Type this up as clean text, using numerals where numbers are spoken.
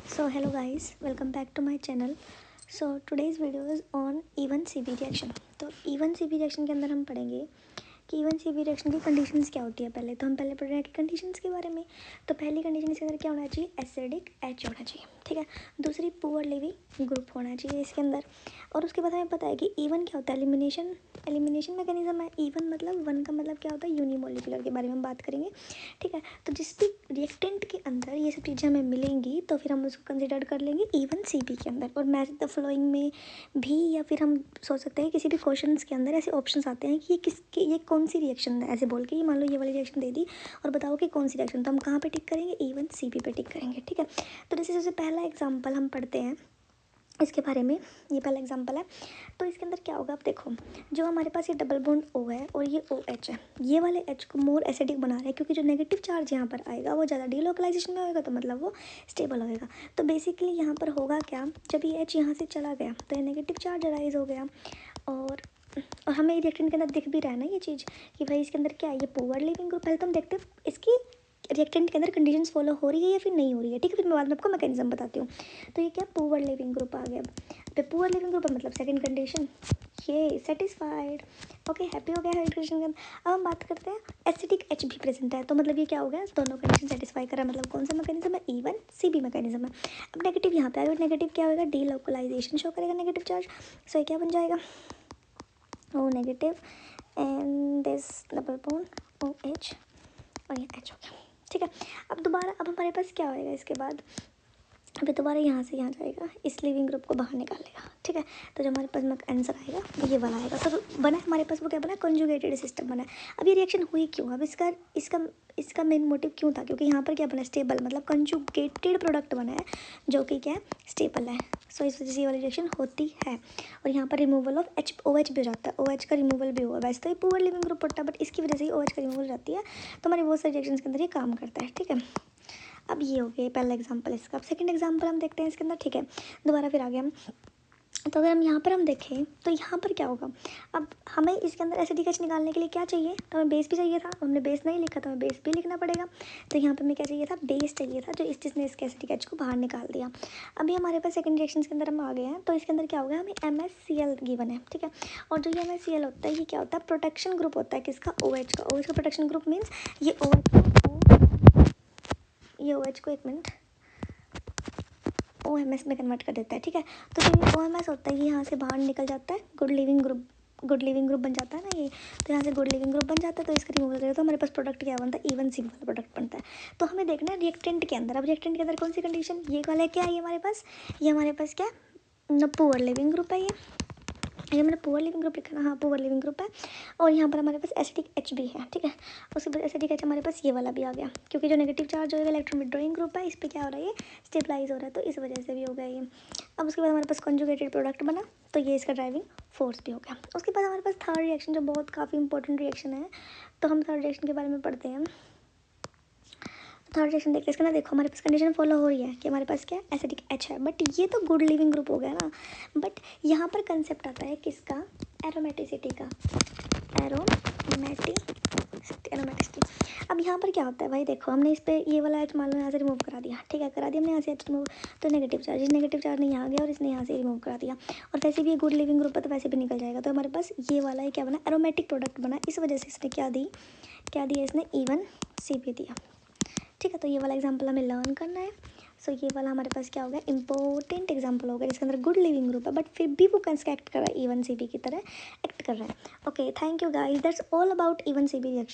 So hello guys, welcome back to my channel. So today's video is on even CB reaction. तो even CB reaction के अंदर हम पढ़ेंगे कि even CB reaction की conditions क्या होती है। हम पहले पढ़ रहे हैं कि कंडीशंस के बारे में। तो पहली कंडीशन इसके अंदर क्या होना चाहिए, एसिडिक H होना चाहिए, ठीक है। दूसरी पुअर लिविंग ग्रुप होना चाहिए इसके अंदर। और उसके बाद हमें पता है कि इवन क्या होता है, एलिमिनेशन मैकेनिज्म है। इवन मतलब वन का मतलब क्या होता है, यूनिमोलिकुलर के बारे में हम बात करेंगे, ठीक है। तो जिस भी रिएक्टेंट के अंदर ये सब चीज़ें हमें मिलेंगी तो फिर हम उसको कंसिडर कर लेंगे इवन CB के अंदर। और मैच द फॉलोइंग में भी, या फिर हम सोच सकते हैं किसी भी क्वेश्चन के अंदर ऐसे ऑप्शंस आते हैं कि ये कौन सी रिएक्शन है, ऐसे बोल के ये मान लो ये वाली रिएक्शन दे दी और बताओ कि कौन सी रिएक्शन, तो हम कहाँ पे टिक करेंगे, इवन CB पे टिक करेंगे, ठीक है। तो जैसे सबसे पहला एग्जांपल हम पढ़ते हैं इसके बारे में। ये पहला एग्जांपल है। तो इसके अंदर क्या होगा, आप देखो, जो हमारे पास ये डबल बॉन्ड O है और ये OH है, ये वाले H को मोर एसिडिक बना रहे हैं क्योंकि जो नेगेटिव चार्ज यहाँ पर आएगा वो ज़्यादा डीलोकलाइजेशन में होएगा, तो मतलब वो स्टेबल होएगा। तो बेसिकली यहाँ पर होगा क्या, जब ये H यहाँ से चला गया तो ये नेगेटिव चार्ज अराइज हो गया। और हमें रिएक्टेंट के अंदर दिख भी रहा है ना ये चीज़ कि भाई इसके अंदर क्या है, ये पुअर लिविंग ग्रुप। पहले तो हम देखते हैं इसकी रिएक्टेंट के अंदर कंडीशंस फॉलो हो रही है या फिर नहीं हो रही है, ठीक है। फिर मैं बाद में आपको मैकेनिज्म बताती हूँ। तो ये क्या, पुअर लिविंग ग्रुप आ गया। तो पुअर लिविंग ग्रुप मतलब सेकंड कंडीशन ये सेटिस्फाइड, ओके, हैप्पी हो गया है कंडीशन के अंदर। अब हम बात करते हैं एसिडिक H भी प्रेजेंट है, तो मतलब ये क्या हो गया, दोनों कंडीशन सेटिस्फाई कर रहा है। मतलब कौन सा मैकेनिज्म है, इवन CB मैकेनिज्म है। अब नेगेटिव यहाँ पे आएगा, नेगेटिव क्या होगा, डीलोकलाइजेशन शो करेगा नेगेटिव चार्ज। सो ये क्या बन जाएगा, O negative and this double bond OH और ये H हो गया, ठीक है। अब दोबारा अब हमारे पास क्या होएगा इसके बाद, अभी दोबारा यहाँ से यहाँ जाएगा, इस लिविंग ग्रुप को बाहर निकालेगा, ठीक है। तो जो हमारे पास आंसर आएगा वो ये वाला आएगा। तो बना है हमारे पास वो क्या बना, कंजुगेटेड सिस्टम बना है। अब ये रिएक्शन हुई क्यों, अब इसका इसका इसका मेन मोटिव क्यों था, क्योंकि यहाँ पर क्या बना, स्टेबल, मतलब कंजुगेटेड प्रोडक्ट बना है जो कि क्या है, स्टेबल है। सो इस वजह से ये वाली रिएक्शन होती है। और यहाँ पर रिमूवल ऑफ OH भी हो जाता है, OH का रिमूवल भी हुआ। वैसे तो ये पुअर लिविंग ग्रुप होता है बट इसकी वजह से ही OH का रिमूवल हो जाती है। तो हमारी बहुत सारी रिएक्शन के अंदर ये काम करता है, ठीक है। अब ये हो गया पहला एग्जांपल इसका। अब सेकंड एग्जांपल हम देखते हैं इसके अंदर, ठीक है। दोबारा फिर आगे हम, तो अगर हम यहाँ पर हम देखें तो यहाँ पर क्या होगा, अब हमें इसके अंदर एसिडिक H निकालने के लिए क्या चाहिए, तो हमें बेस भी चाहिए था। हमने बेस नहीं लिखा तो हमें बेस भी लिखना पड़ेगा। तो यहाँ पर हमें क्या चाहिए था, बेस चाहिए था, जो जिसने इसके एसिडिक H को बाहर निकाल दिया। अभी हमारे पास सेकंड रिएक्शन के अंदर हम आ गए हैं। तो इसके अंदर क्या होगा, हमें MsCl गिवन है, ठीक है। और जो ये MsCl होता है ये क्या होता है, प्रोटेक्शन ग्रुप होता है किसका, OH का। OH का प्रोटेक्शन ग्रुप मीन्स ये OH को एक मिनट OMS में कन्वर्ट कर देता है, ठीक है। तो जो ये OMS होता है ये यहाँ से बाहर निकल जाता है, गुड लिविंग ग्रुप बन जाता है ना ये। तो यहाँ से गुड लिविंग ग्रुप बन जाता है, तो इसका रिमूवल करें तो हमारे पास प्रोडक्ट क्या बनता है, इवन CB वाला प्रोडक्ट बनता है। तो हमें देखना है रिएक्टेंट के अंदर। अब रिएक्टेंट के अंदर कौन सी कंडीशन, ये वाला क्या है, ये हमारे पास क्या है, पुअर लिविंग ग्रुप है ये मैंने पुअर लिविंग ग्रुप लिखा ना, हाँ पुअर लिविंग ग्रुप है। और यहाँ पर हमारे पास एसिडिक H भी है, ठीक है। उसके बाद एसिडिक H हमारे पास ये वाला भी आ गया, क्योंकि जो नेगेटिव चार्ज होगा इलेक्ट्रॉन विड्रॉइंग ग्रुप है, इस पर क्या हो रहा है, ये स्टेबलाइज हो रहा है, तो इस वजह से भी हो गया ये। अब उसके बाद हमारे पास कंजुगेटेड प्रोडक्ट बना, तो ये इसका ड्राइविंग फोर्स भी हो गया। उसके बाद हमारे पास थर्ड रिएक्शन जो बहुत काफ़ी इंपॉर्टेंट रिएक्शन है, तो हम थर्ड रिएक्शन के बारे में पढ़ते हैं। थर्ड रिएक्शन देखते हैं इसका ना, देखो हमारे पास कंडीशन फॉलो हो रही है कि हमारे पास क्या एसिडिक H है, बट ये तो गुड लिविंग ग्रुप हो गया ना। बट यहाँ पर कंसेप्ट आता है किसका, एरोमेटिसिटी का, एरोमेटिसिटी। अब यहाँ पर क्या होता है भाई, देखो हमने इस पर ये वाला H मान लो यहाँ से रिमूव करा दिया, ठीक है, करा दिया हमने यहाँ से H रिमूव। तो नेगेटिव चार्ज ने यहाँ गया और इसने यहाँ से रिमूव करा दिया। और वैसे भी ये गुड लिविंग ग्रुप है तो वैसे भी निकल जाएगा। तो हमारे पास ये वाला है क्या बना, एरोमेटिक प्रोडक्ट बना। इस वजह से इसने क्या दिया इसने, इवन CB दिया, ठीक है। तो ये वाला एग्जांपल हमें लर्न करना है। सो ये वाला हमारे पास क्या होगा, इंपॉर्टेंट एग्जांपल होगा जिसके अंदर गुड लिविंग ग्रुप है बट फिर भी वो कैसे एक्ट कर रहा है, इवन CB की तरह एक्ट कर रहा है। Okay, thank you guys, that's all about even CB reaction.